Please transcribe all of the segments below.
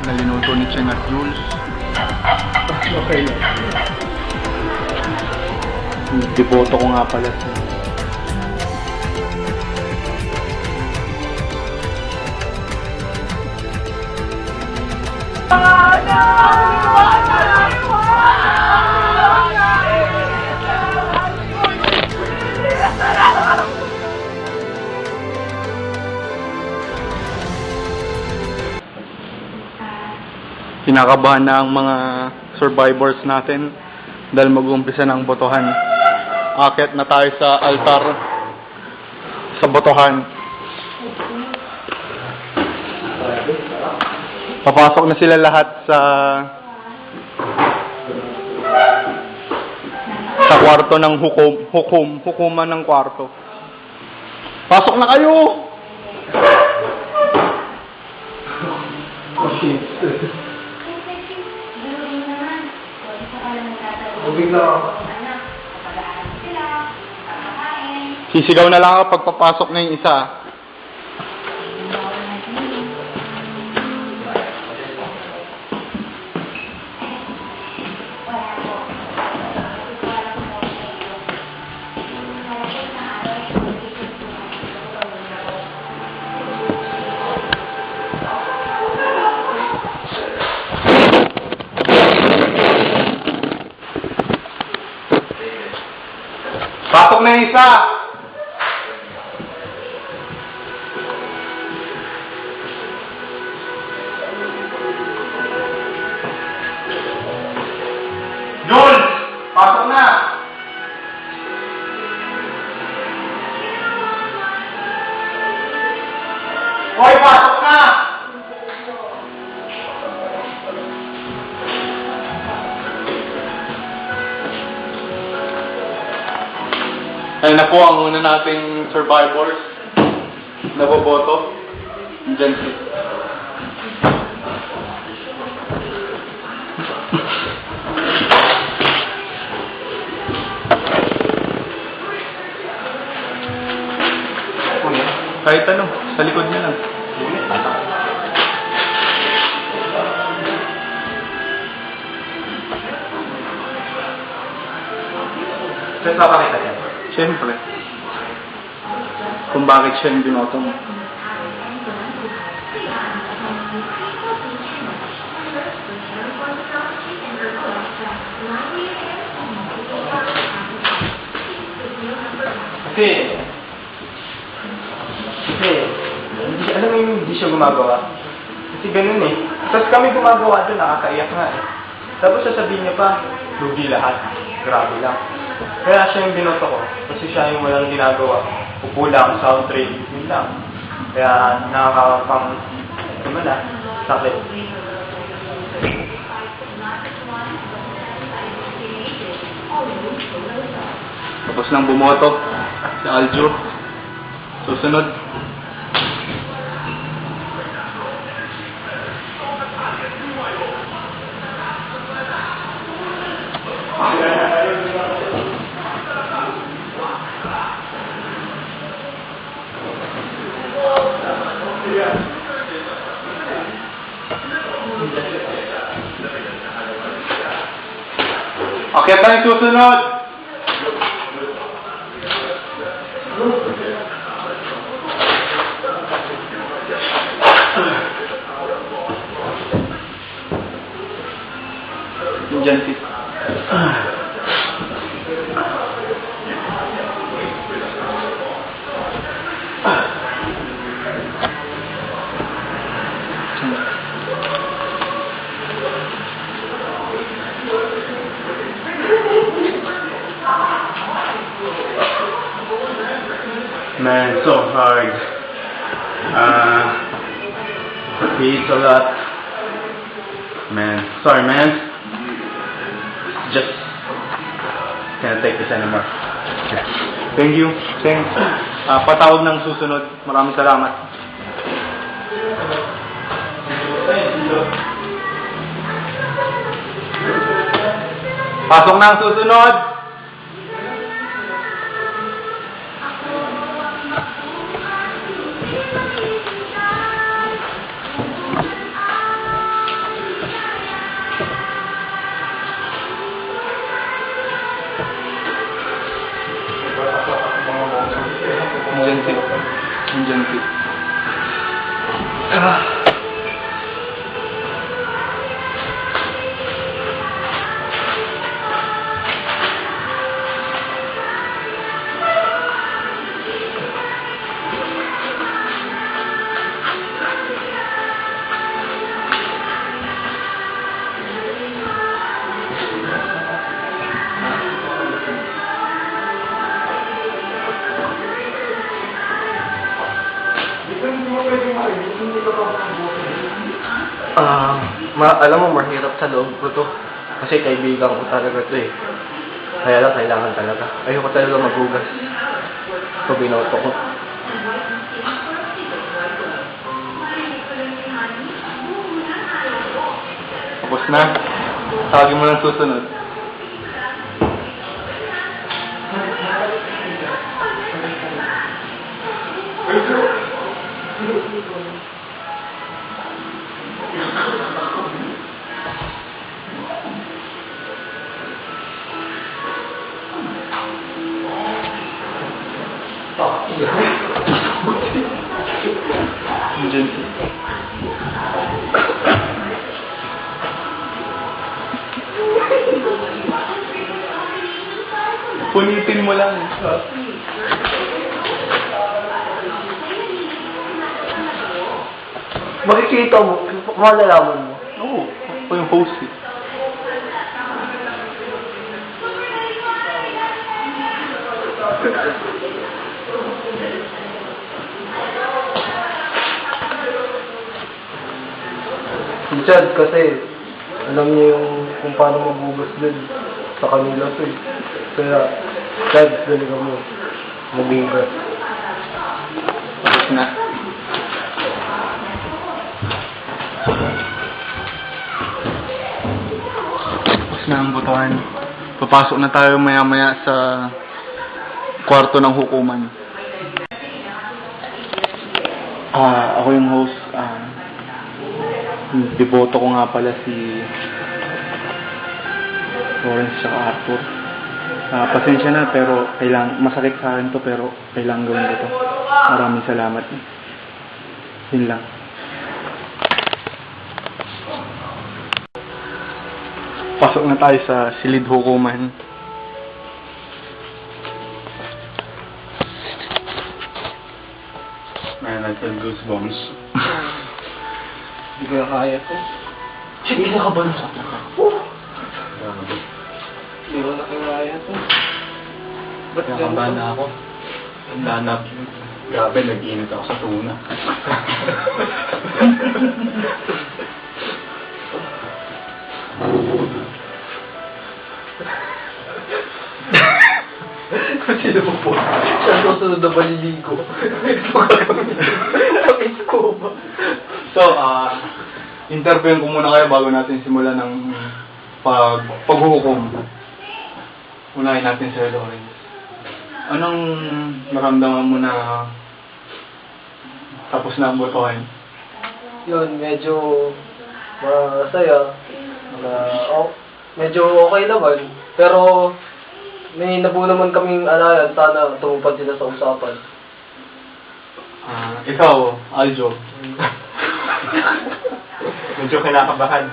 na linuto ni Cheng at Jules. Okay. Deboto ko nga pala. Kinakabahan na ang mga survivors natin dahil mag-uumpisa ng botohan. Akit na tayo sa altar sa botohan. Papasok na sila lahat sa kwarto ng hukuman ng kwarto. Pasok na kayo! Oh shit. Sisigaw na lang ako pagpapasok na yung isa. Pasok na yung isa! Jules! Pasok na! Hoy, pasok na! Ayun na po ang una nating survivors na boboto. Diyan si. Kahit ano, sa likod niya lang. Saan papakita yan? Siyempre. Kung bakit siya yung binoto mo. Kasi, alam mo yung hindi siya gumagawa? Kasi ganun eh. Tapos kami gumagawa doon, nakakaiyak nga eh. Tapos sasabihin niya pa, lugi lahat. Grabe lang. Kaya siya yung binoto ko. Kasi siya yung walang ginagawa. Upo lang, sound trade, yun lang. Kaya nakakapang, naman na, sakit. Tapos nang bumoto si Aljo. Susunod. Akyat na yung susunod. Diyan si. Man, so hard. It's a lot. Man, sorry man. Just can't take this anymore. Thank you. Thanks. Patawag ng susunod. Maraming salamat. Pasok na ang susunod. Emergency. Emergency. Alam mo, mahirap sa loob ko to. Kasi kaibigan ko talaga to eh. Kaya lang, kailangan talaga. Ayoko talaga maghugas. Ito, binoto ko. Tapos na. Tawagin mo lang susunod. Emergency. Punitin mo lang. Makikita mo, malalaman mo. Oo. Ako yung host eh. Si Chad kasi, alam niya yung kung paano maghugas din sa kanila to eh. Kaya, Chad, dali ka mo. Maghugas. Tapos na. Tapos na ang botohan. Papasok na tayo maya-maya sa kwarto ng hukuman. Ako yung host. Biboto ko nga pala si Lawrence at Arthur. Pasensya na pero masakit sa akin to pero kailangan gawin ko to. Maraming salamat. Yun lang. Pasok na tayo sa silid hukuman. Man, I feel goosebumps. Hindi ko na kaya to. Hindi na kabalsa. Hindi ko na kaya to. Ba't Nakabahan na ako. Nanap. Grabe, nag-iinit ako sa tuna. Sino mo po? Siya susunod na baliligo. Pakis ko ba? So, interviewin ko muna kayo bago natin simulan ng paghuhukom. Unahin natin si Lawrence. Anong naramdaman mo na tapos na ang botohan? Yun, medyo masaya. Medyo okay naman. Pero may nabuo naman kaming alayan. Sana tumupad sila sa usapan. Ikaw, Aljo. Medyo kinakabahan.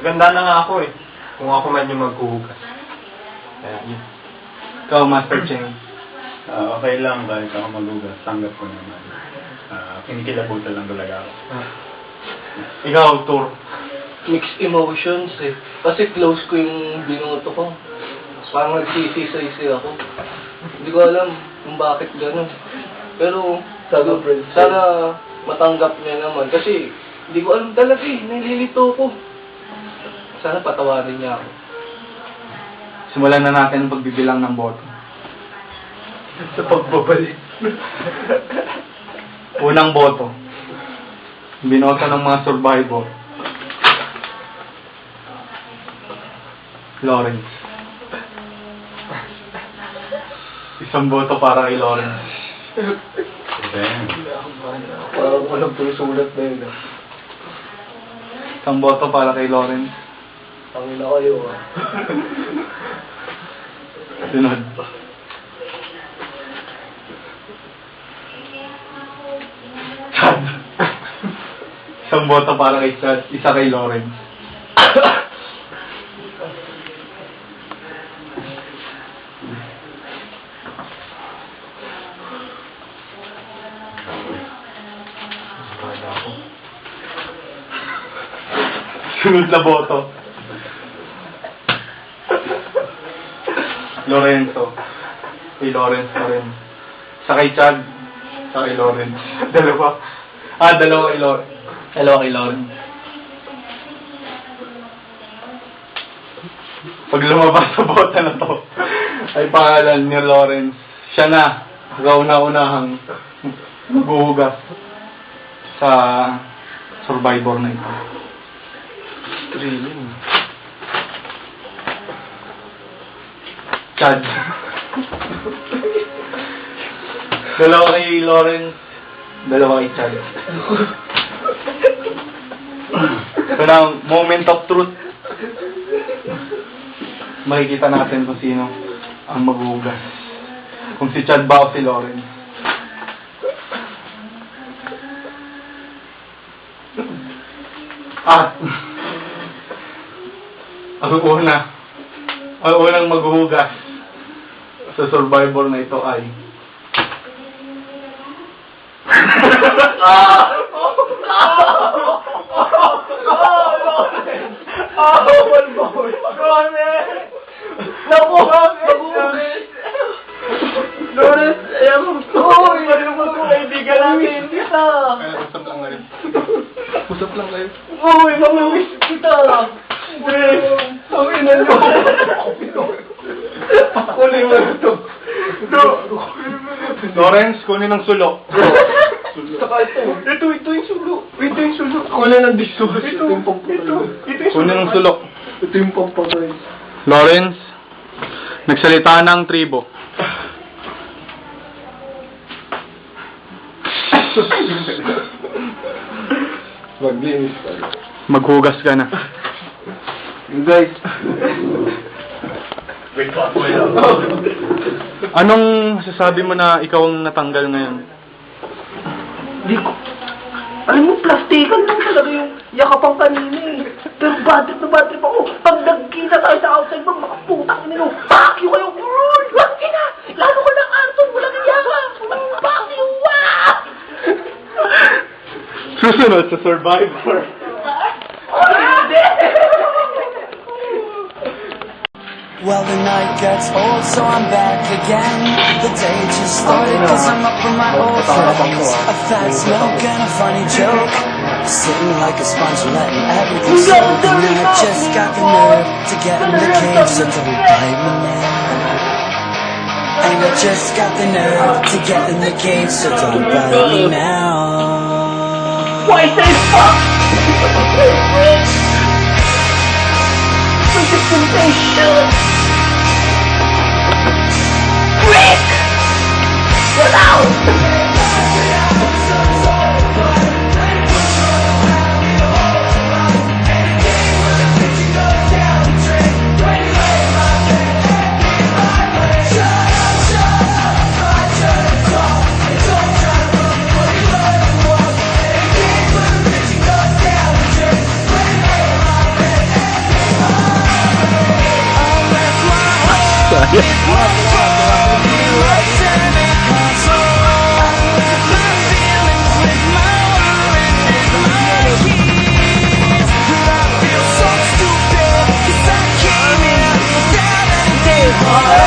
Ganda na nga ako eh. Kung ako man yung maghuhugas. Kaya yun. Ikaw, Master Cheng. Okay lang kahit ako maghugas. Tanggap ko naman. Kinikilabutan lang talaga ako. Ikaw, Tur. Mixed emotions eh. Kasi close ko yung binoto ko. Parang nagsisisi ako. Hindi ko alam kung bakit gano'n. Pero sana matanggap niya naman. Kasi hindi ko alam talaga eh. Nililito ko. Sana patawarin niya ako. Simulan na natin ang pagbibilang ng boto. Sa pagbabalik. Unang boto. Binoto ng mga survivor. Lawrence. Isang boto para kay Lawrence. Parang walang sulat na yun. Isang boto para kay Lawrence. Tangin na kayo ah. Sunod. Tatlong boto para kay Chad, isa kay Lawrence. Sunod na boto. Lorenzo. Kay Lawrence pa rin. Sa kay Chad. Sa kay Lawrence. Dalawa. Dalawa kay Lawrence. Dalawa kay Lawrence. Pag lumabas sa bota na to, ay pangalan ni Lawrence. Siya na. Kauna-unahang maghuhugas sa Survivor na ito. Thrilling. Chad. Dalawa kay Lawrence, dalawa kay Chad. Ito na ang moment of truth. Makikita natin kung sino ang maghuhugas. Kung si Chad ba o si Lawrence. At ang unang maghuhugas sa Survivor na ito ay Lawrence, ayaw mo. Ayaw mo kung kaibigan namin. Usap lang ngayon. Usap lang ngayon. Mamamiss kita. Ang ina nyo. Kunin mo ito. Lawrence, kunin ng sulo. Saka ito. Ito yung sulo. Ito yung sulo. Kunin ng diso. Ito yung pampapay. Kunin ng sulo. Ito yung pampapay. Lawrence, nagsalita ng tribo. Maglinis ka. Maghugas ka na. You guys. Anong sasabi mo na ikaw ang natanggal ngayon? Di ko. Alam mo, plastikan lang talaga yung yakapang kanina eh. Pero bad trip ako. Pag nagkita tayo sa outside, makaputang nino. Fuck you kayo! Wag na! Lalo ko ng Arthur, walang yaka! Fuck you! Wow! Susunod sa Survivor. Well, the night gets old, so I'm back again. The day just started, cause I'm up with my old friends. A fat smoke and a funny joke. Sitting like a sponge, letting everything soak. And I just got the nerve to get in the cave, so don't bite me now. And I just got the nerve to get in the cave, so don't bite me now. Why say fuck? Look at them, they shoot! Rick! Get out! Oh,